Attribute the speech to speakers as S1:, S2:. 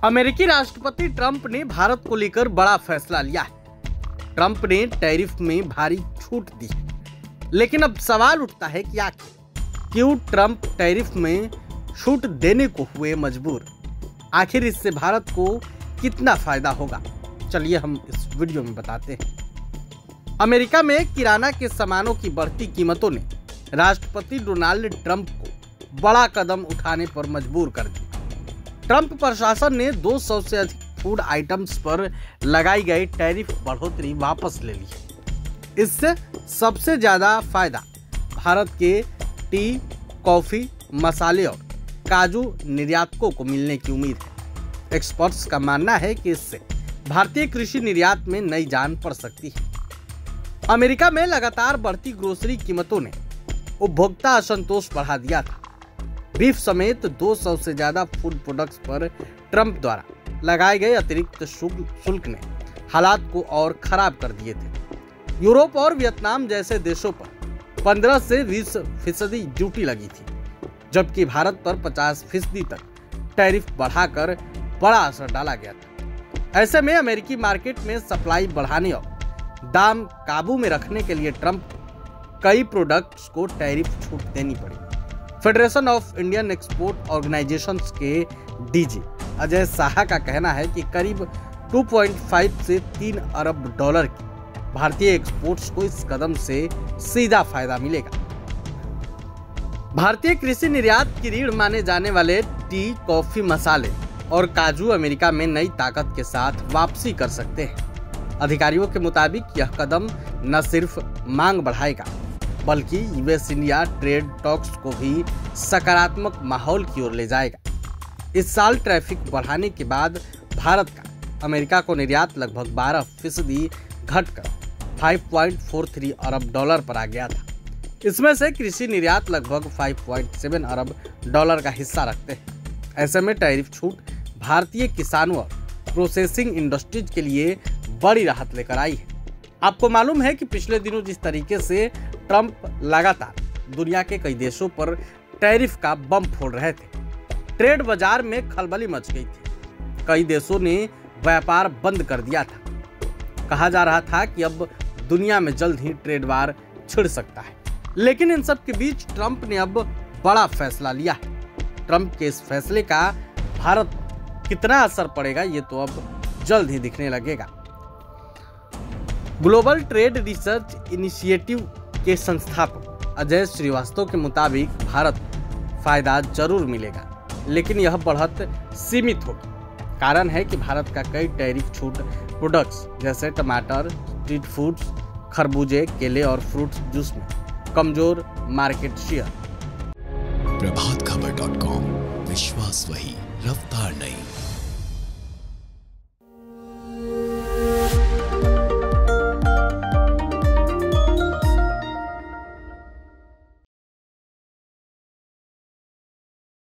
S1: अमेरिकी राष्ट्रपति ट्रंप ने भारत को लेकर बड़ा फैसला लिया है। ट्रंप ने टैरिफ में भारी छूट दी है, लेकिन अब सवाल उठता है कि आखिर क्यों ट्रंप टैरिफ में छूट देने को हुए मजबूर। आखिर इससे भारत को कितना फायदा होगा, चलिए हम इस वीडियो में बताते हैं। अमेरिका में किराना के सामानों की बढ़ती कीमतों ने राष्ट्रपति डोनाल्ड ट्रंप को बड़ा कदम उठाने पर मजबूर कर दिया। ट्रंप प्रशासन ने 200 से अधिक फूड आइटम्स पर लगाई गई टैरिफ बढ़ोतरी वापस ले ली है। इससे सबसे ज्यादा फायदा भारत के टी, कॉफी, मसाले और काजू निर्यातकों को मिलने की उम्मीद है। एक्सपर्ट्स का मानना है कि इससे भारतीय कृषि निर्यात में नई जान पड़ सकती है। अमेरिका में लगातार बढ़ती ग्रोसरी कीमतों ने उपभोक्ता असंतोष बढ़ा दिया था। बीफ समेत 200 से ज्यादा फूड प्रोडक्ट्स पर ट्रंप द्वारा लगाए गए अतिरिक्त शुल्क ने हालात को और खराब कर दिए थे। यूरोप और वियतनाम जैसे देशों पर 15 से 20% ड्यूटी लगी थी, जबकि भारत पर 50% तक टैरिफ बढ़ाकर बड़ा असर डाला गया था। ऐसे में अमेरिकी मार्केट में सप्लाई बढ़ाने और दाम काबू में रखने के लिए ट्रंप कई प्रोडक्ट्स को टैरिफ छूट देनी पड़ी। Federation of Indian export organisations के डीजी अजय साहा का कहना है कि करीब 2.5 से 3 अरब डॉलर की भारतीय एक्सपोर्ट्स को इस कदम से सीधा फायदा मिलेगा। भारतीय कृषि निर्यात की रीढ़ माने जाने वाले टी, कॉफी, मसाले और काजू अमेरिका में नई ताकत के साथ वापसी कर सकते हैं। अधिकारियों के मुताबिक यह कदम न सिर्फ मांग बढ़ाएगा, बल्कि यूएस इंडिया ट्रेड टॉक्स को भी सकारात्मक माहौल की ओर ले जाएगा। इस साल ट्रैफिक बढ़ाने के बाद भारत का अमेरिका को निर्यात लगभग 12% घटकर 5.43 अरब डॉलर पर आ गया था। इसमें से कृषि निर्यात लगभग 5.7 अरब डॉलर का हिस्सा रखते हैं। ऐसे में टैरिफ छूट भारतीय किसानों और प्रोसेसिंग इंडस्ट्रीज के लिए बड़ी राहत लेकर आई है। आपको मालूम है कि पिछले दिनों जिस तरीके से ट्रंप लगातार दुनिया के कई देशों पर टैरिफ का बम फोड़ रहे थे, ट्रेड बाजार में खलबली मच गई थी। कई देशों ने व्यापार बंद कर दिया था। कहा जा रहा था कि अब दुनिया में जल्द ही ट्रेड वार छिड़ सकता है, लेकिन इन सब के बीच ट्रंप ने अब बड़ा फैसला लिया है। ट्रंप के इस फैसले का भारत पर कितना असर पड़ेगा, ये तो अब जल्द ही दिखने लगेगा। ग्लोबल ट्रेड रिसर्च इनिशिएटिव के संस्थापक अजय श्रीवास्तव के मुताबिक भारत को फायदा जरूर मिलेगा, लेकिन यह बढ़त सीमित होगी। कारण है कि भारत का कई टैरिफ छूट प्रोडक्ट्स जैसे टमाटर, स्ट्रीट फूड्स, खरबूजे, केले और फ्रूट जूस में कमजोर मार्केट शेयर।
S2: प्रभातखबर.com, विश्वास वही, रफ्तार नहीं।